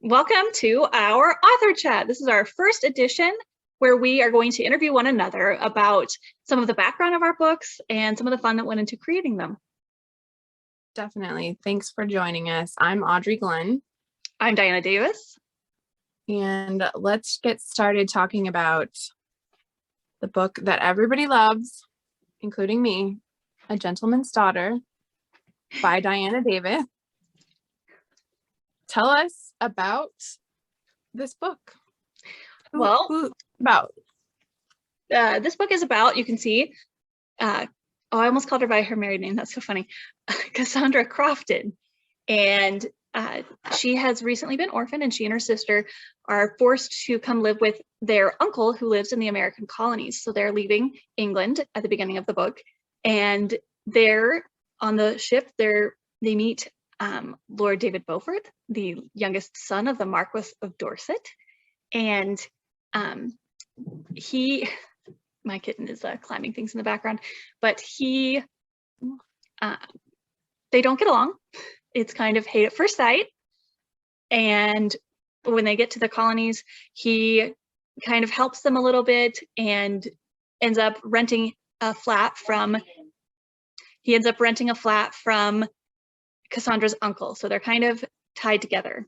Welcome to our author chat. This is our first edition where we are going to interview one another about some of the background of our books and some of the fun that went into creating them. Definitely. Thanks for joining us. I'm Audrey Glenn. I'm Diana Davis. And let's get started talking about the book that everybody loves, including me, A Gentleman's Daughter by Diana Davis. Tell us about this book. This book is about, you can see, I almost called her by her married name. That's so funny. Cassandra Crofton. And she has recently been orphaned, and she and her sister are forced to come live with their uncle who lives in the American colonies. So they're leaving England at the beginning of the book. And they're on the ship, they meet Lord David Beaufort, the youngest son of the Marquis of Dorset. And my kitten is climbing things in the background, but they don't get along. It's kind of hate at first sight. And when they get to the colonies, he kind of helps them a little bit and ends up renting a flat from Cassandra's uncle. So they're kind of tied together.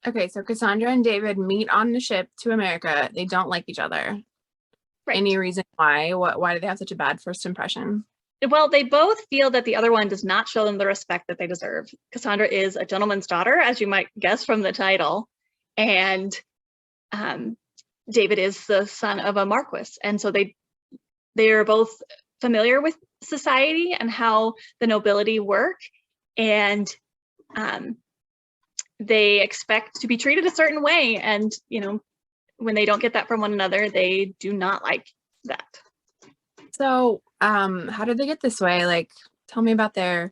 Okay, so Cassandra and David meet on the ship to America. They don't like each other. Right. Any reason why? Why do they have such a bad first impression? Well, they both feel that the other one does not show them the respect that they deserve. Cassandra is a gentleman's daughter, as you might guess from the title, and David is the son of a marquis. And so they are both familiar with society and how the nobility work, and they expect to be treated a certain way. And, when they don't get that from one another, they do not like that. So how did they get this way? Like, tell me about their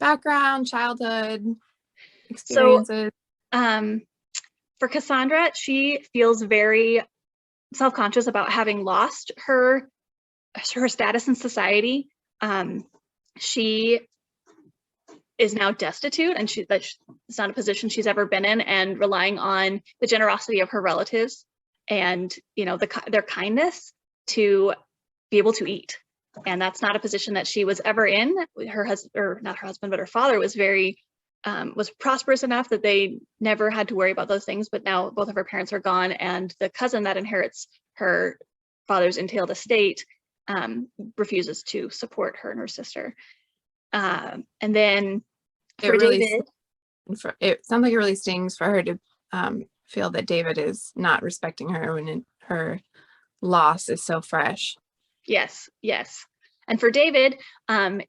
background, childhood experiences. So for Cassandra, she feels very self-conscious about having lost her status in society. She is now destitute, and it's not a position she's ever been in, and relying on the generosity of her relatives and their kindness to be able to eat. And that's not a position that she was ever in. Her husband, or not her husband, but her father was was prosperous enough that they never had to worry about those things. But now both of her parents are gone, and the cousin that inherits her father's entailed estate refuses to support her and her sister. And then for David, it sounds like it really stings for her to feel that David is not respecting her when her loss is so fresh. Yes. And for David,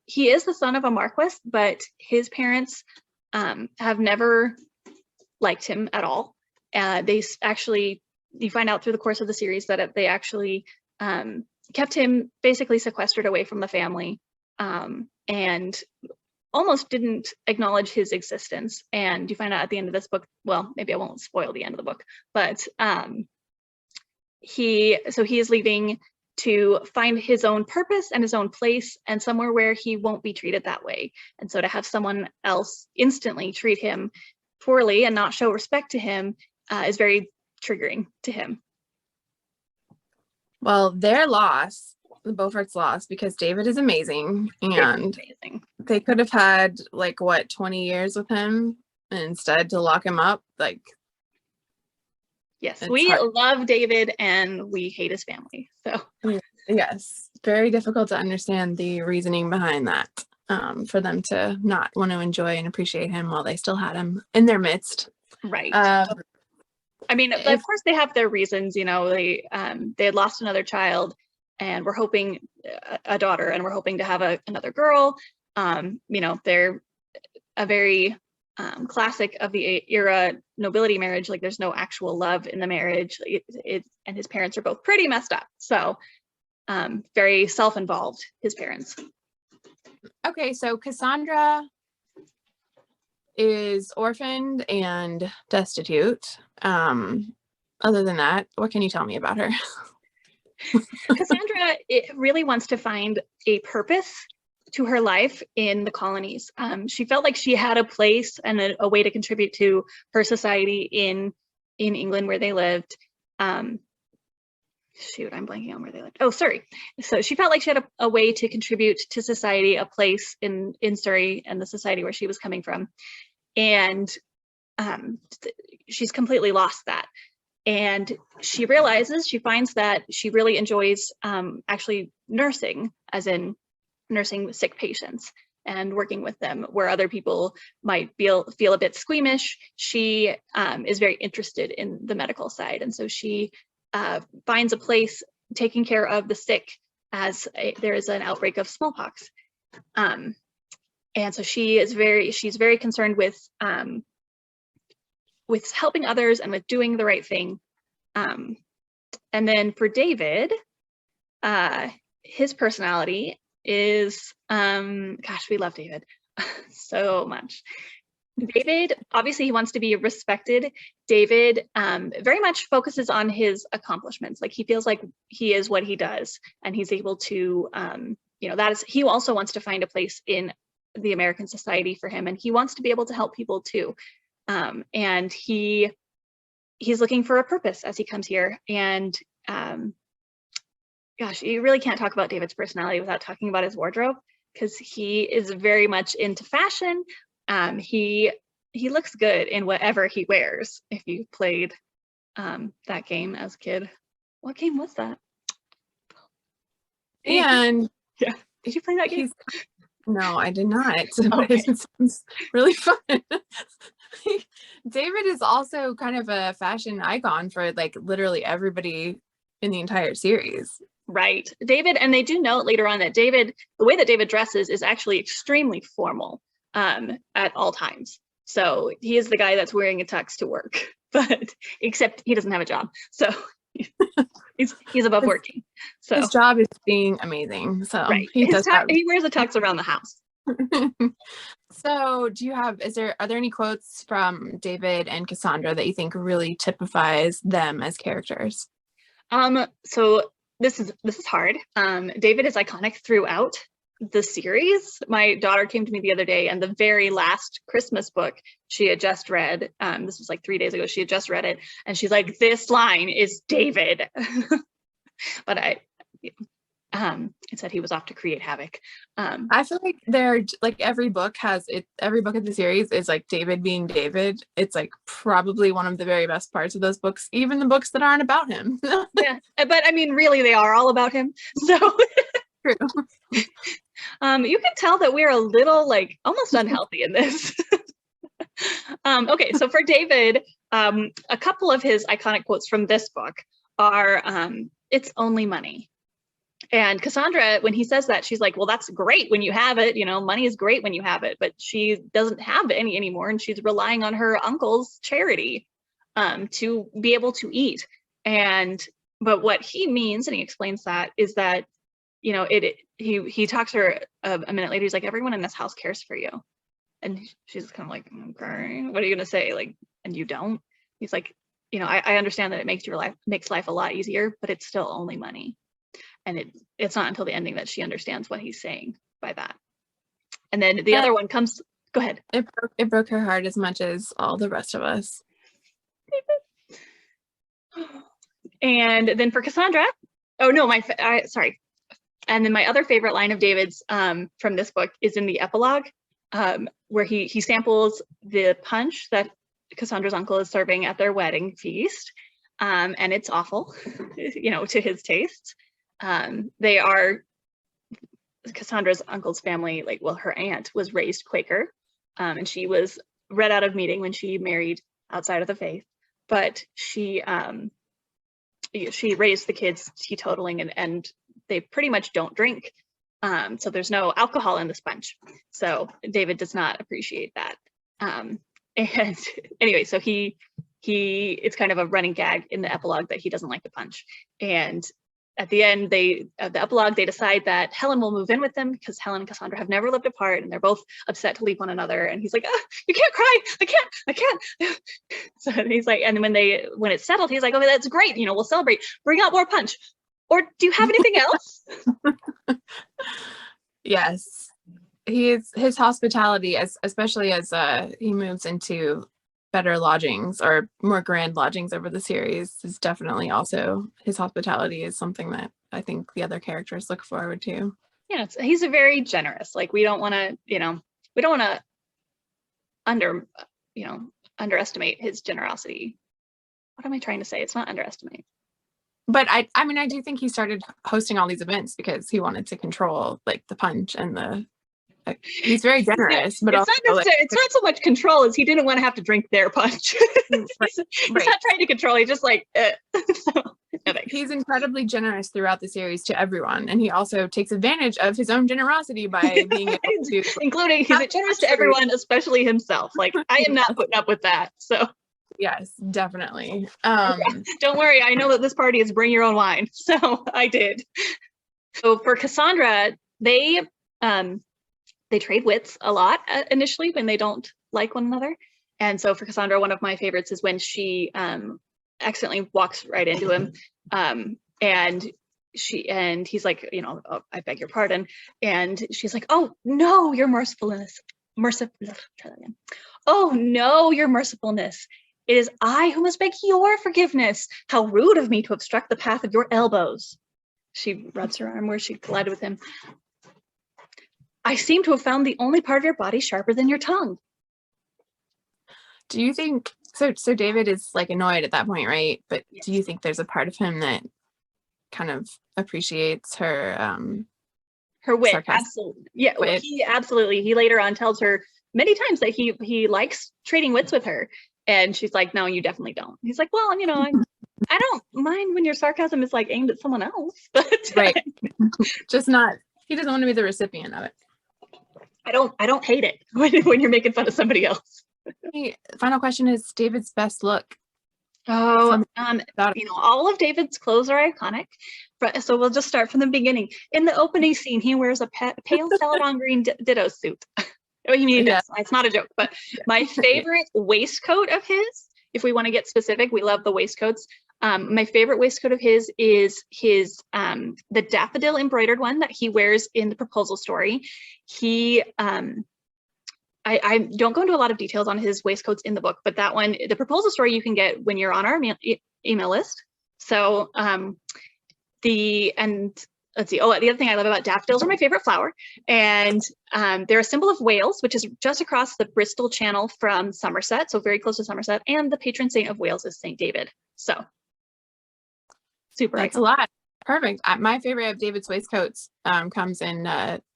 he is the son of a marquis, but his parents have never liked him at all. They actually, you find out through the course of the series that they actually kept him basically sequestered away from the family, and almost didn't acknowledge his existence. And you find out at the end of this book, well, maybe I won't spoil the end of the book, but he is leaving to find his own purpose and his own place, and somewhere where he won't be treated that way. And so to have someone else instantly treat him poorly and not show respect to him is very triggering to him. Well, their loss, the Beaufort's loss, because David is amazing, and they could have had 20 years with him, and instead to lock him up, yes, we love David and we hate his family. So yes, very difficult to understand the reasoning behind that, for them to not want to enjoy and appreciate him while they still had him in their midst. Right. I mean, of course they have their reasons. They had lost another child, and we're hoping a daughter, and we're hoping to have another girl. They're a very classic of the era nobility marriage. There's no actual love in the marriage. And his parents are both pretty messed up. So very self-involved, his parents. Okay, so Cassandra is orphaned and destitute. Other than that, what can you tell me about her? Cassandra really wants to find a purpose to her life in the colonies. She felt like she had a place and a way to contribute to her society in England where they lived. Shoot, I'm blanking on where they lived. Oh, Surrey. So she felt like she had a way to contribute to society, a place in Surrey and the society where she was coming from. And she's completely lost that. And she finds that she really enjoys actually nursing, as in nursing sick patients and working with them, where other people might feel a bit squeamish. She is very interested in the medical side. And so she finds a place taking care of the sick as there is an outbreak of smallpox. And so she's very concerned with helping others and with doing the right thing. And then for David, his personality is, gosh, we love David so much. David, obviously he wants to be respected. David very much focuses on his accomplishments. Like he feels like he is what he does, and he's able to, he also wants to find a place in the American society for him, and he wants to be able to help people too. And he's looking for a purpose as he comes here. And gosh, you really can't talk about David's personality without talking about his wardrobe, because he is very much into fashion. He looks good in whatever he wears. If you played that game as a kid, what game was that? And yeah, did you play that game? No, I did not. Okay. It sounds really fun. David is also kind of a fashion icon for like literally everybody in the entire series. Right. David, and they do note later on that the way that David dresses is actually extremely formal at all times. So he is the guy that's wearing a tux to work, but except he doesn't have a job. So he's above working. So his job is being amazing. So right. he wears a tux around the house. So are there any quotes from David and Cassandra that you think really typifies them as characters? So this is hard. David is iconic throughout the series. My daughter came to me the other day, and the very last Christmas book she had just read, this was like 3 days ago, she had just read it, and she's like, this line is David. But it said he was off to create havoc. I feel like they're like every book in the series is like David being David. It's like probably one of the very best parts of those books, even the books that aren't about him. Yeah, but I mean, really, they are all about him. So true. You can tell that we're a little like almost unhealthy in this. Okay, so for David, a couple of his iconic quotes from this book are, it's only money. And Cassandra, when he says that, she's like, well, that's great when you have it, money is great when you have it, but she doesn't have any anymore, and she's relying on her uncle's charity to be able to eat. But what he means, and he explains that, is that, he talks to her a minute later, he's like, everyone in this house cares for you. And she's kind of like, okay, what are you gonna say? Like, and you don't? He's like, I understand that it makes life a lot easier, but it's still only money. And it's not until the ending that she understands what he's saying by that. And then the other one comes, go ahead. It broke her heart as much as all the rest of us. And then for Cassandra, oh no, sorry. And then my other favorite line of David's from this book is in the epilogue, where he samples the punch that Cassandra's uncle is serving at their wedding feast. And it's awful, to his taste. Cassandra's uncle's family, her aunt was raised Quaker, and she was read out of meeting when she married outside of the faith, but she raised the kids teetotaling, and they pretty much don't drink. So there's no alcohol in this punch. So David does not appreciate that. And anyway, so it's kind of a running gag in the epilogue that he doesn't like the punch. And at the end, the epilogue, they decide that Helen will move in with them because Helen and Cassandra have never lived apart, and they're both upset to leave one another. And he's like, you can't cry. I can't. So he's like, and when it's settled, he's like, okay, that's great. We'll celebrate. Bring out more punch. Or do you have anything else? Yes. his hospitality, especially as he moves into better lodgings or more grand lodgings over the series, is definitely also, his hospitality is something that I think the other characters look forward to. Yeah, he's a very generous. Like, we don't want to, we don't want to underestimate his generosity. What am I trying to say? It's not underestimate. But I mean, I do think he started hosting all these events because he wanted to control like the punch and the. He's very generous, but it's not so much control as he didn't want to have to drink their punch. He's not trying to control. He's just like. He's incredibly generous throughout the series to everyone, and he also takes advantage of his own generosity by being able to, including he's generous to everyone, especially himself. Like, I am not putting up with that. So. Yes, definitely. Don't worry, I know that this party is bring your own wine, so I did. So for Cassandra, they trade wits a lot initially when they don't like one another. And so for Cassandra, one of my favorites is when she accidentally walks right into him, and he's like, oh, I beg your pardon, and she's like, oh no, your mercifulness. Try that again. Oh no, your mercifulness. It is I who must beg your forgiveness. How rude of me to have struck the path of your elbows. She rubs her arm where she collided with him. I seem to have found the only part of your body sharper than your tongue. Do you think so? David is like annoyed at that point, right? But yes. Do you think there's a part of him that kind of appreciates her wit? Sarcasm? Absolutely. Yeah, wit. He later on tells her many times that he likes trading wits with her. And she's like, no, you definitely don't. He's like, well, I don't mind when your sarcasm is like aimed at someone else, but right. Just not, he doesn't want to be the recipient of it. I don't hate it when you're making fun of somebody else. Final question is David's best look. Oh, all of David's clothes are iconic. So we'll just start from the beginning. In the opening scene, he wears a pale celadon green ditto suit. Oh, you mean it's not a joke, but my favorite waistcoat of his, if we want to get specific, we love the waistcoats. My favorite waistcoat of his is the daffodil embroidered one that he wears in the proposal story. He I don't go into a lot of details on his waistcoats in the book, but that one, the proposal story, you can get when you're on our email list. So let's see. Oh, the other thing I love about daffodils are my favorite flower, and they're a symbol of Wales, which is just across the Bristol Channel from Somerset, so very close to Somerset. And the patron saint of Wales is Saint David. So super. That's iconic. A lot. Perfect. My favorite of David's waistcoats comes in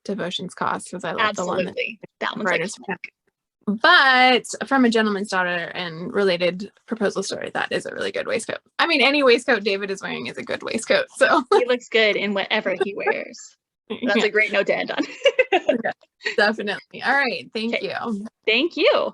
Devotion's Cost, because I love the one that one's like, but from A Gentleman's Daughter and related proposal story, that is a really good waistcoat. I mean, any waistcoat David is wearing is a good waistcoat. So he looks good in whatever he wears. That's a great note to end on. Definitely. All right. Thank you. Thank you.